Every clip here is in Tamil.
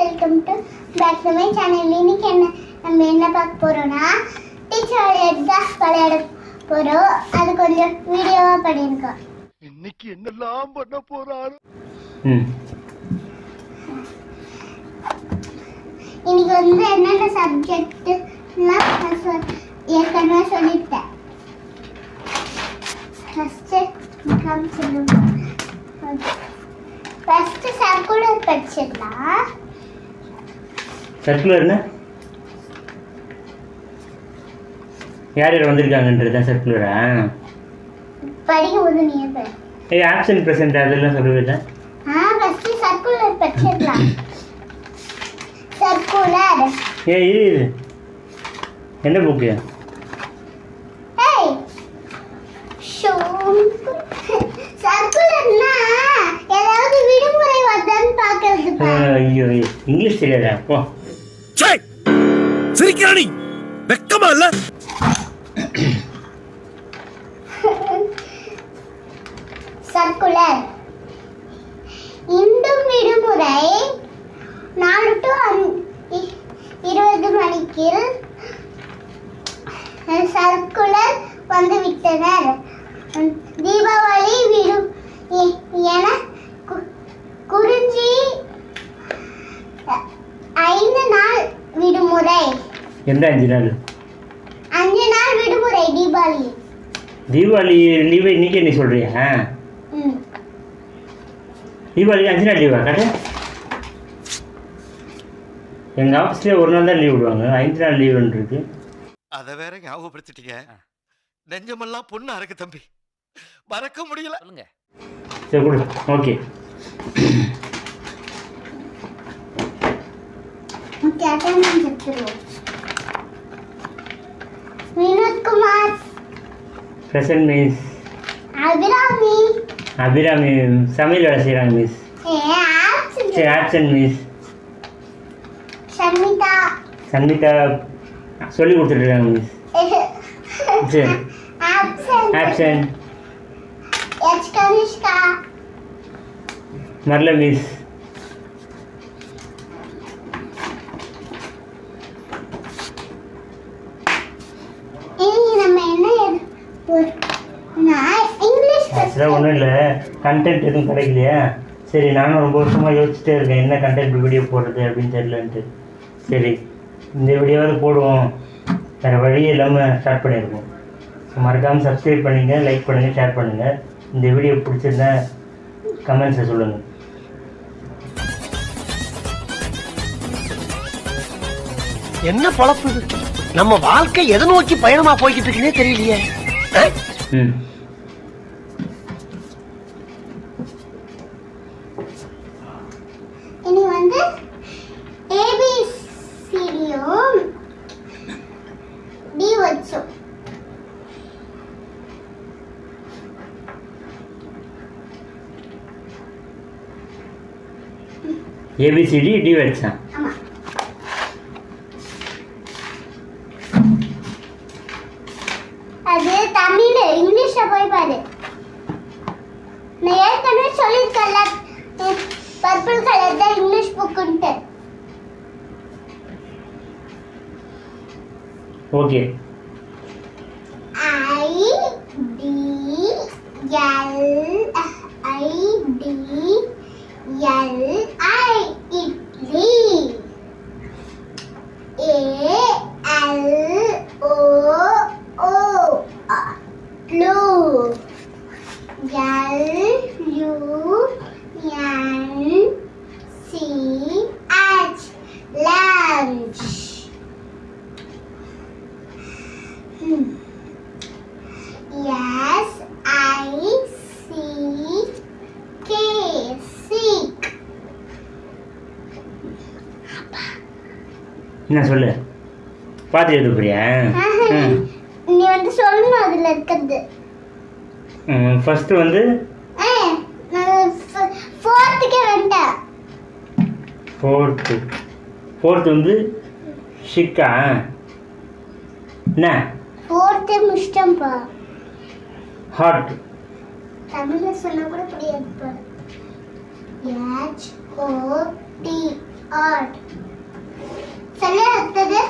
Welcome to back to my channel. இன்னைக்கு நம்ம என்ன பார்க்க போறோம்னா டீச்சர் எக்ஸாம் விளையாட போறோம். அது கொஞ்சம் வீடியோவா பண்ணிருக்கோம். இன்னைக்கு என்னெல்லாம் பண்ண போறாரு. இன்னைக்கு வந்து என்னென்ன சப்ஜெக்ட்லாம் ஏற்கனவே சொல்லிட்டேன். First circular படிச்சிடலாம். சர்க்குலர்னா யார் யார் வந்திருக்காங்கன்றது தான் சர்க்குலரா? படிக்கும்போது நீ எப்போ ஆப்சன்ட் ப்ரெசென்ட் அதெல்லாம் சொல்லுவேன். First circular படிச்சிடலாம். சர்க்குலர் இது என்ன புக்கு? சர்க்குலர்னா ஏதாவது விடுமுறை வந்தான்னு பார்க்கிறது. ஐயோ இங்கிலீஷ் தெரியாதா? போ சிரிக்கிறானி வெக்கமா இல்ல? சர்க்குலர் இன்றும் விடுமுறை 4 to 20 மணிக்கு சர்க்குலர் வந்துவிட்டனர். தீபாவளி என குறிஞ்சி 5 நாள் விடுமுறை. எந்த 5 நாள்? 5 நாள் விடுமுறை. தீபாவளி லீவை இன்னைக்கு நீ சொல்றியா? தீபாவளி 5 நாள் லீவா? கரெக்டு. எங்கள் ஆஃபீஸ்லேயே 1 நாள் தான் லீவ் விடுவாங்க, 5 நாள் லீவுன்றது. அதை வேற ஞாபகப்படுத்திட்டீங்க. நெஞ்சமெல்லாம் பொண்ணா இருக்கு தம்பி, மறக்க முடியல. சொல்லுங்க. சரி கொடு. Okay Vinodkumar present miss. Abirami சமையல் வேலை செய்கிறாங்க மிஸ். சரி ஆப்சன்ட் மிஸ். சன்மிதா சொல்லி கொடுத்துட்ருக்காங்க மிஸ். சரி ஆப்சன்ட். மரல மிஸ். அதெல்லாம் ஒன்றும் இல்லை, கண்டென்ட் எதுவும் கிடைக்கலையா? சரி நானும் ரொம்ப வருஷமாக யோசிச்சுட்டே இருக்கேன் என்ன கண்டென்ட் வீடியோ போடுறது அப்படின்னு தெரியலன்ட்டு. சரி இந்த வீடியோவாவது போடுவோம், வேறு வழியே இல்லாமல் ஸ்டார்ட் பண்ணியிருக்கோம். ஸோ மறக்காமல் சப்ஸ்கிரைப் பண்ணுங்கள், லைக் பண்ணுங்கள், ஷேர் பண்ணுங்கள். இந்த வீடியோ பிடிச்சிருந்தா கமெண்ட்ஸை சொல்லுங்கள். என்ன பழப்பு இது? நம்ம வாழ்க்கை எதை நோக்கி பயணமா போய்கிட்டு இருக்குன்னே தெரியலையே. இனி வந்து ஏபிசிடியும் டி வச்சோம். ஏபிசிடி டி வச்சா? அது தமிழ். இங்கிலீஷ்ல போய் பாரு. நான் ஏற்கனவே சொல்லியிருக்கேன்ல பர்பிள் கலர் தான் இங்கிலீஷ் புக்குன்ட்டு. ஓகே. இட்லி. Lunch. Sick. என்ன சொல்லு, பார்த்து எழுத போறியா? நீ வந்து சொல்லணும் அதில் இருக்கிறது. ஃபர்ஸ்ட் வந்து ஃபோர்த்துக்கே வந்துட்டேன். ஃபோர்த்து வந்து ஷிக்கா. என்ன ஃபோர்த்து முஷ்டம்பா. ஹாட். தமிழ்ல சொன்னா கூட புரியாது பாரு. HOT hot. சரியா அடுத்தது?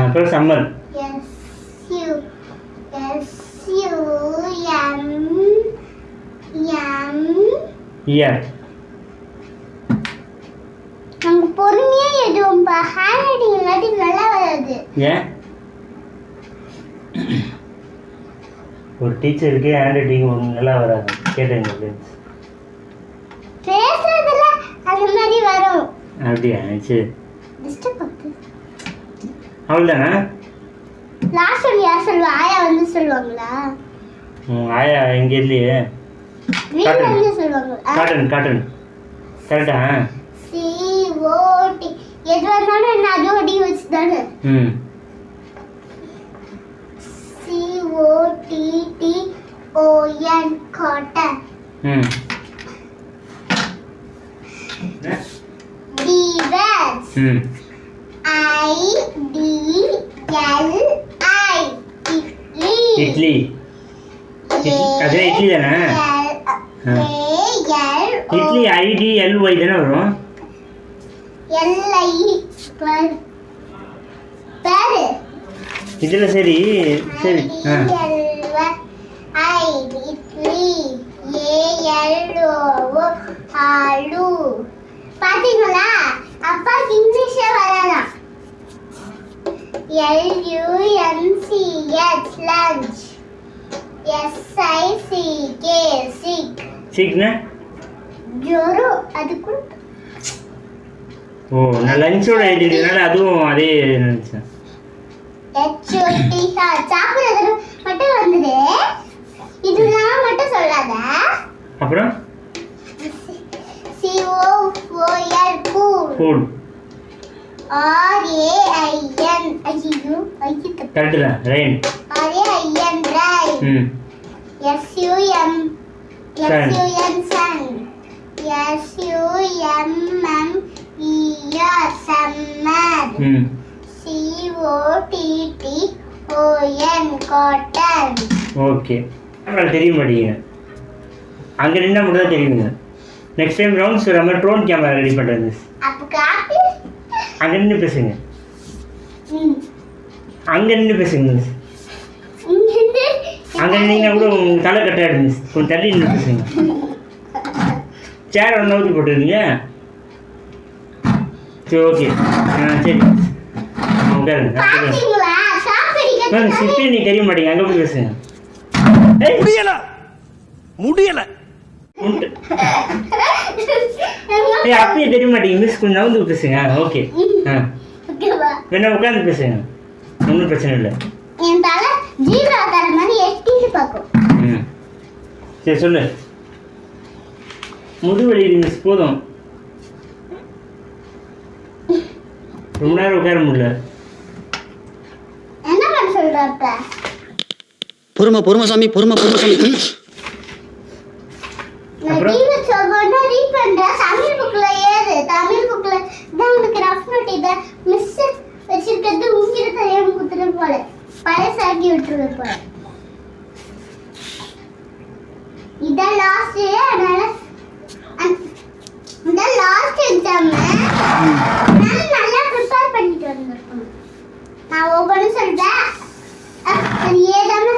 அப்புறம் சம்மர். S-U. இயர். நமக்கு பொறுமையா எதுவும்பா, ஹேண்ட் ரைட்டிங் இல்லாட்டி நல்லா வராது. ஏன் ஒரு டீச்சருக்கு ஹேண்ட் ரைட்டிங் நல்லா வராது கேட்டேங்க ஃப்ரெண்ட்ஸ். பேசுறதுல அந்த மாதிரி வரும். அப்படியா? சரி டிஸ்டர்ப் ஆகுது. அவ்வளோதானா? லாஸ்ட் ஒன் யார் சொல்லுவா? ஆயா வந்து சொல்லுவாங்களா? ஆயா எங்க இல்லையே. வீட்ல வந்து சொல்லுவாங்க. காட்டன் காட்டன் கரெக்டா? COT எது வந்தாலும் என்ன அதுவும் அடி வச்சு தானே. COTTON cotton. Divers. IDLI idli. அதே இட்லி தானே? இட்லி IDLY தானே வரும்? LI பாரு இதுல சரி சரி. இட்லி ALO ஆலு. பாத்தீங்களா? அப்பாக்கு இங்கிலீஷ்ல வராதாம். LUNCH lunch. SICK sick. சிக்னா ஜோரோ அது கூட. ஓ நான் லஞ்சோட எழுதிட்டனால அதுவும் அதே நினைச்சேன். HOT சாப்பிடுறது மட்டும் வந்தது. இதெல்லாம் மட்டும் சொல்லாத. அப்புறம் COOL கூல். கூல். RAIN ஐயோ ஐயோ கரெக்ட் தான். Rain. RAIN rain. SUM Sun. Sun. SUMMER summer. COTTON cotton. Okay நம்மளால் தெரிய மாட்டேங்குங்க. அங்கே நின்னா மட்டும் தான் தெரியுங்க. நெக்ஸ்ட் டைம் ரவுண்ட்ஸ் வர மாதிரி ட்ரோன் கேமரா ரெடி பண்ணுறது. அப்போ காப்பி அங்கே நின்று பேசுங்க. அங்கே நின்று பேசுங்க மிஸ். அங்கே நின்னீங்கன்னா கூட உங்கள் தலை கட்டாயிடும் மிஸ். கொஞ்சம் தள்ளி நின்று பேசுங்க. சேர் ஒன்று ஊற்றி போட்டுருக்கீங்க. சரி ஓகே சரி உட்காருங்க. பாத்தீங்களா? சாப்பிடுங்க. சிப்பி நீ தெரிய மாட்டீங்க. அங்கே போய் பேசுங்க. முடியல முடியல அப்பயே தெரிய மாட்டீங்க மிஸ். கொஞ்சம் நவுந்து பேசுங்க. ஓகே வேணா உட்காந்து பேசுங்க. ஒன்றும் பிரச்சனை இல்லை. என் தலை ஜீரா தர மாதிரி எட்டிட்டு பார்க்கும். சரி சொல்லு. முதுவலி மிஸ் போதும். ரொம்ப நேரம் உட்கார முடியல. என்ன பண்ண சொல்றப்ப? பொறுமை சாமி பொறுமை சாமி. நான் டிவி சொல்றேன்னா ரீட் பண்றேன். தமிழ் புக்ல ஏது. தமிழ் புக்ல தான் உனக்கு ரஃப் நோட் இத மிஸ் வச்சிருக்கிறது உங்கிட்ட தெரியாம குத்துற போல. பழசாக்கி விட்டுருவே போல. இதான் லாஸ்ட். அதனால இந்த லாஸ்ட் எக்ஸாம் நான் நல்லா ப்ரிப்பேர் பண்ணிட்டு வந்திருக்கேன். நான் ஒவ்வொரு சொல்றேன். அது ஏதாம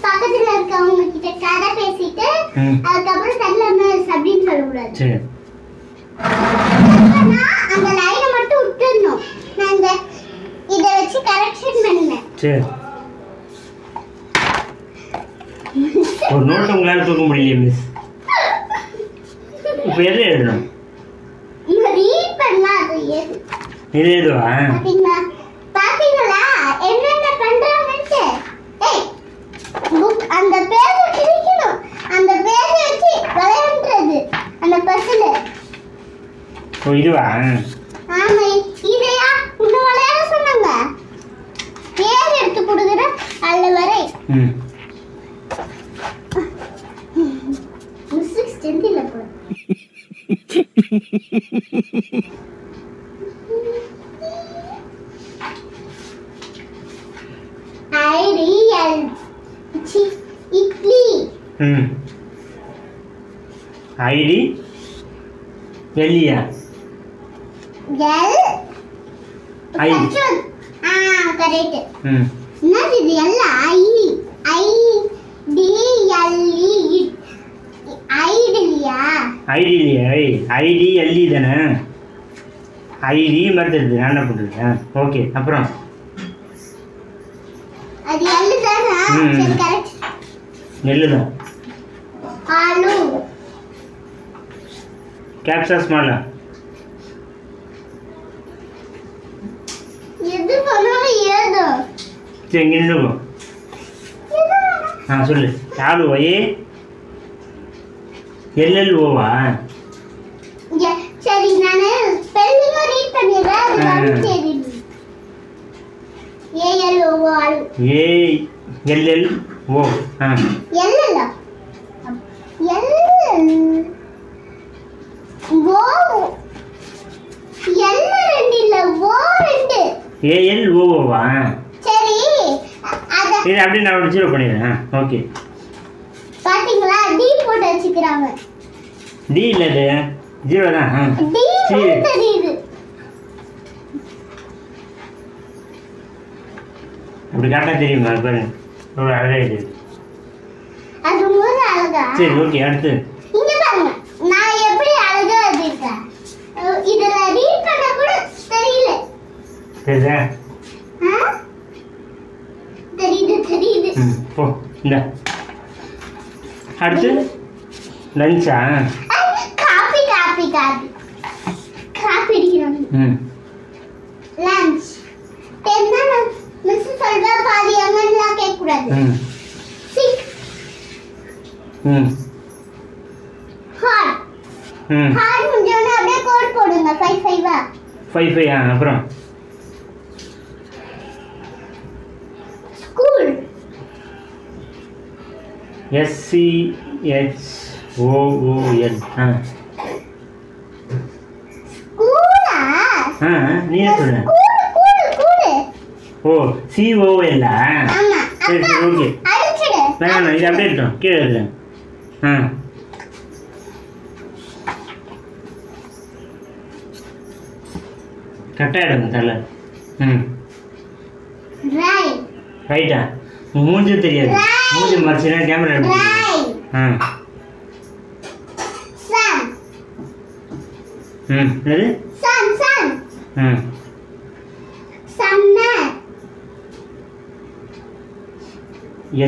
பக்கத்துல இருக்கவங்க கிட்ட கதை பேசிட்டு அதுக்கப்புறம் தரலாம அப்படின்னு சொல்லக்கூடாது. அந்த லைனை மட்டும் விட்டுடணும். நான் இந்த இதை வச்சு கரெக்ஷன் பண்ணேன். சரி ஒரு நோட் உங்களால் தூக்க முடியலையே மிஸ். இப்போ எது எழுதணும்? ரீட் பண்ணலாம். அது எது இது எழுதுவா? பாத்தீங்களா என்னென்ன பண்றாங்கன்னு? ஏய் புக் அந்த பேஜ் கிழிக்கணும். அந்த பேஜ் வச்சு விளையாடுறது அந்த பசில். ஓ இதுவா? ஆமா இதையா உன்னை விளையாட சொன்னாங்க. பேர் எடுத்து கொடுக்குற அல்ல வரை மியூசிக் ஸ்ட்ரென்த் இல்லை போல. இட்லி. ஐடி வெள்ளியா? L I. கரெக்ட். ம் என்னது இது எல்லாம் I I D L E idea I D I D L E தானே ஐடி மாதிரி தெரியுது நான் என்ன பண்ணுறேன் ஓகே அப்புறம் அது எல் தானா சரி கரெக்ட் நெல்லு தான் ஆலு கேப்சா ஸ்மாலா எது பண்ணாலும் ஏதோ சரி இங்கே நின்றுக்கும் சொல்லு ஆலு ஒயே எல்எல்ஓவா சரி நானு ஸ்பெல்லிங் ரீட் பண்ணிடுறேன் அது வந்து தெரியும் ஏஎல்ஓ ஆலு ஏஎல்எல்ஓ எல்எல்ல எல் ஓ எல் ரெண்டு இல்ல ஓ ரெண்டு ஏஎல்ஓவா சரி அத சரி அப்படியே நான் ஒரு ஜீரோ பண்ணிடுறேன் ஓகே பாத்தீங்களா டி போட்டு வச்சுக்கிறாங்க டி இல்லை இது ஜீரோ தான் டி தெரியுது அப்படி கரெக்டாக தெரியுமா பாருங்க ஒரு அழகாக இது அது மூணு அழகா சரி ஓகே அடுத்து இங்க பாருங்க நான் எப்படி அழகா இருக்கேன் இதுல ரீட் பண்ண கூட தெரியல தெரியுதா தெரியுது போ இந்த அடுத்து லஞ்சா காபி அடிக்கிறாங்க லஞ்ச் டென்னா மிஸ் சொல்றா பாதி அங்கெல்லாம் கேட்க கூடாது சிக் ஹார்ட் முடிஞ்சோன்னா அப்படியே கோட் போடுங்க 5 அப்புறம் ஸ்கூல் SCHOOL ஸ்கூலா நீயே சொல்லு கூடு ஓ COL ஆமா சரி சரி ஓகே அடிச்சிடு வேணாம் இது அப்படியே இருக்கட்டும் கீழே இருக்கு கரெக்டாகிடுங்க தலை ரைட்டா மூஞ்சி தெரியாது மூஞ்சி மறைச்சினா கேமரா எடுத்து என்னது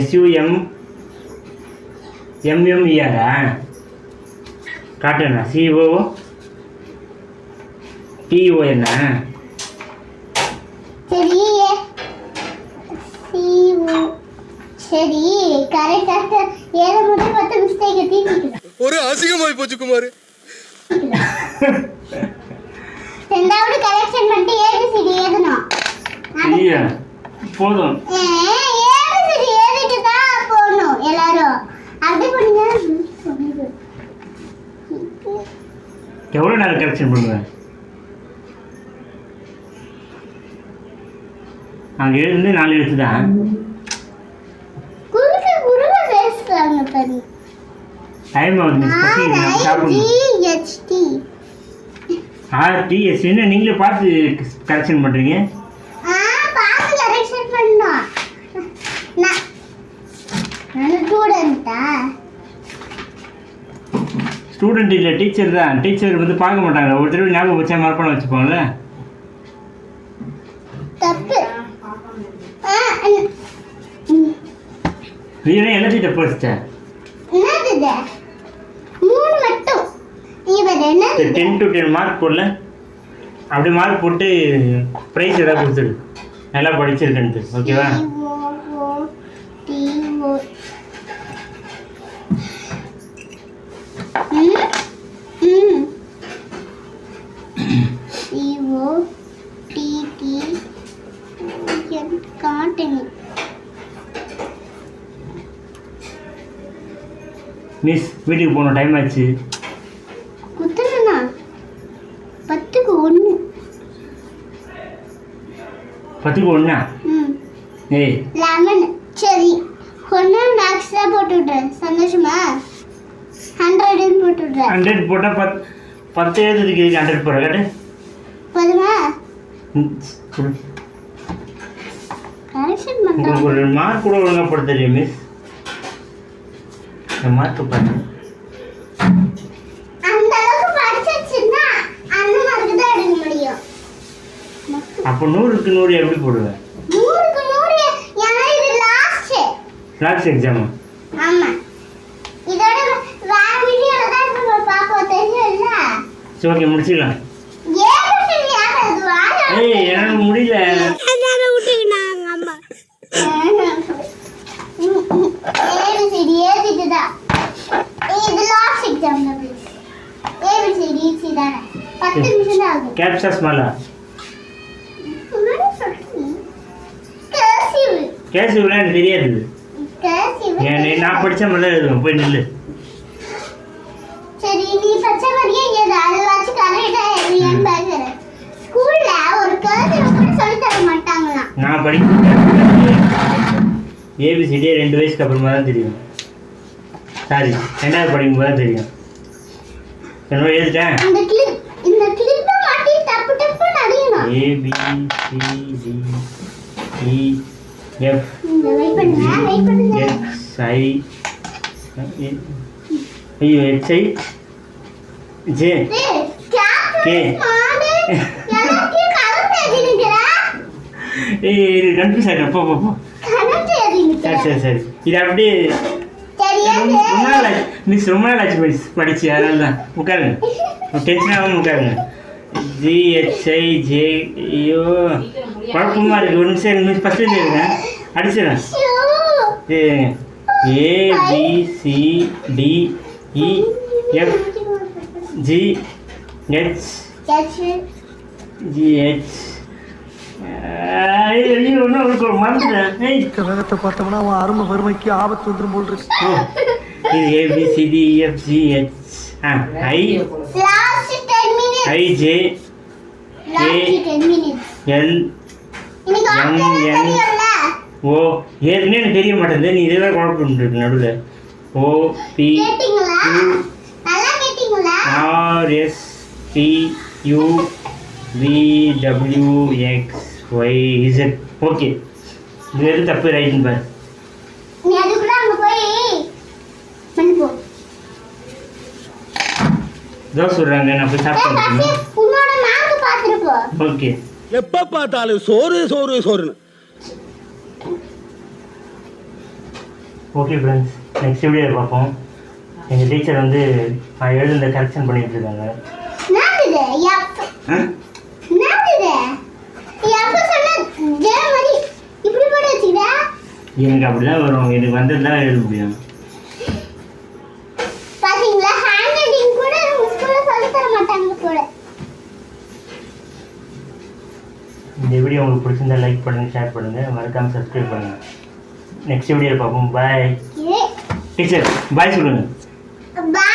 SUMMER காட்டுண்ணா COTON சரி கரெக்டா 7 முதல் 10 மிஸ்டேக் தீர்த்துட்டேன் ஒரு அசிங்கமாய் போச்சு குமார் ரெண்டாவது கரெக்ஷன் பண்ணிட்டு ஏபிசிடி எழுதணும் ஐயா போதும் ஏபிசிடி எழுதிட்டு தான் போகணும் எல்லாரும் அப்படி பண்ணுங்க எவ்வளோ நேரம் கரெக்ஷன் பண்ணுவேன் அங்கே எழுந்து 4 எழுத்து தான் குறுக்க பேசுறாங்க பாரு டைம் ஆகுது மிஸ் பசி சாப்பிடணும் RTS என்ன நீங்களே பார்த்து கரெக்ஷன் பண்ணுறீங்க பார்த்து கரெக்ஷன் பண்ணணும் நான் ஸ்டூடெண்ட் இல்லை டீச்சர் தான் டீச்சர் வந்து பார்க்க மாட்டாங்க ஒரு தடவை ஞாபகம் வச்சா மறப்பணம் வச்சுப்போம்ல தப்பு நீனே எல்லாத்தையும் தப்பு வச்சிட்டேன் என்னது 3 மட்டும் இவர் என்ன 10 to 10 மார்க் போடல அப்படி மார்க் போட்டு ப்ரைஸ் ஏதாவது கொடுத்துரு நல்லா படிச்சிருக்கேன்ட்டு ஓகேவா மிஸ் வீட்டுக்கு போகணும் டைம் ஆச்சு குத்துனா 10க்கு 1 10க்கு 1 ஏய் லெமன் சரி 1 மேக்ஸ்ல போட்டு விடுறேன் சந்தோஷமா 100 போட்டு விடுறேன் 100 போட்டால் 10 எழுதுறதுக்கு 100 போடுற கேட்டு போதுமா ம், கரெக்ஷன் உங்களுக்கு பண்றோம். ஒரு மார்க் கூட ஒழுங்கா போட தெரியும் மிஸ். இந்த மார்க் பாருங்க. அந்த அளவுக்கு படிச்சிருச்சுன்னா அந்த மார்க்கு தான் எடுக்க முடியும். அப்போ 100க்கு 100 எப்படி போடுவேன்? 100க்கு 100 ஏன்னா இது லாஸ்ட். லாஸ்ட் எக்ஸாமா? ஆமா. இதோட வேற வீடியோல தான் நம்ம பாப்போம் தெரியும்ல. சரி ஓகே முடிச்சிடலாம். ஏபிசிடி யாரு அது வாங்க. ஏய் என்னால முடியல. அதனால விட்டுக்கினாங்க அம்மா. ஏபிசிடி ஏபிசிடிதான். இது லாஸ்ட் எக்ஸாம் தான். ஏபிசிடி ஈஸி தானே. 10 நிமிஷம் தான் ஆகும். கேப்சா ஸ்மாலா? கர்சிவ். கேசிவ்லாம் எனக்கு தெரியாது. கர்சிவ். நான் படிச்ச மாதிரி தான் எழுதுவேன். போய் நில்லு. சரி நீ பச்சை மாதிரியே எழுது. அதை வச்சு கரெக்டா எழுதியான்னு பாக்குறேன். ஸ்கூல்ல ஒரு கர்சிவ் கூட சொல்லி தர மாட்டாங்களாம். நான் படிக்கும் ஏபிசிடியே 2 வயசுக்கு அப்புறமா தான் தெரியும். சாரி 2வது படிக்கும்போது தான் தெரியும். என்ன எழுதிட்டேன்? இந்த கிளிப்பை மாட்டி டப்பு டப்புன்னு அடிக்கணும். ABCDEF வெயிட் பண்ணுங்க. XI J ஏய், கேப்டன் கே. மாடு எல்லாத்தையும் கலந்து எழுதிக்கிறா. கன்ஃபியூஸ் ஆகிட்டேன். போ கலந்து எழுதிக்கிறா. சரி சரி இது அப்படியே தெரியாது. ரொம்ப நாள் ஆச்சு மிஸ். ரொம்ப நாள் ஆச்சு மிஸ் படிச்சு. அதனால தான் உட்காருங்க. டென்ஷன் ஆகாமல் உட்காருங்க. GHIJ ஐயோ குழப்பமா இருக்கு. ஒரு நிமிஷம் மிஸ் ஃபஸ்ட்டு இருங்க அடிச்சிடறேன். ஷூ. ABCDEF GH ஐயோ இன்னும் ஒரு மறந்துட்டேன். கிரகத்தை பார்த்தோம்னா அவன் அருமை வறுமைக்கு ஆபத்து வந்துடும் போல் இருக்கு. இது ABCDEFGH I last 10 minutes. IJ last 10 minutes. L இன்னைக்கு ஆப்ஷன் தெரியும்ல. ஓ ஏற்கனவே எனக்கு தெரிய மாட்டேங்குது. நீ இதே குழப்பம் இருக்கு நடுவில். OP கேட்டிங்களா? நல்லா கேட்டிங்களா? RSTUVWXYZ okay. இது எது தப்பு ரைட்டுன்னு பாரு. நீ அதுக்குள்ள அங்க போய் பண்ணு போ. தோசை சொல்கிறாங்க. நான் போய் சாப்பிட்டு உன்னோட மார்க் பாத்துட்டு போ. ஓகே. எப்ப பார்த்தாலும் சோறு சோறு சோறுன்னு. ஓகே ஃப்ரெண்ட்ஸ் நெக்ஸ்ட் வீடியோவில் பார்ப்போம். எங்கள் டீச்சர் வந்து நான் எழுதுனத கரெக்ஷன் பண்ணிட்டு இருக்காங்க. என்னது எப் என்னது எப்ப சொன்ன ஜே மாதிரி இப்படி போட்டு வச்சிடா. எனக்கு அப்படி தான் வரும். எனக்கு வந்தது தான் எழுத முடியும். பாத்தீங்களா ஹேண்ட் ரைட்டிங் கூட ஸ்கூல்ல சொல்லி தர மாட்டாங்க கூட. இந்த வீடியோ உங்களுக்கு பிடிச்சிருந்தா லைக் பண்ணுங்கள், ஷேர் பண்ணுங்கள், மறக்காமல் சப்ஸ்கிரைப் பண்ணுங்கள். நெக்ஸ்ட் வீடியோவில் பார்ப்போம். பாய் ஏ டீச்சர் பாய் சொல்லுங்கள். பை.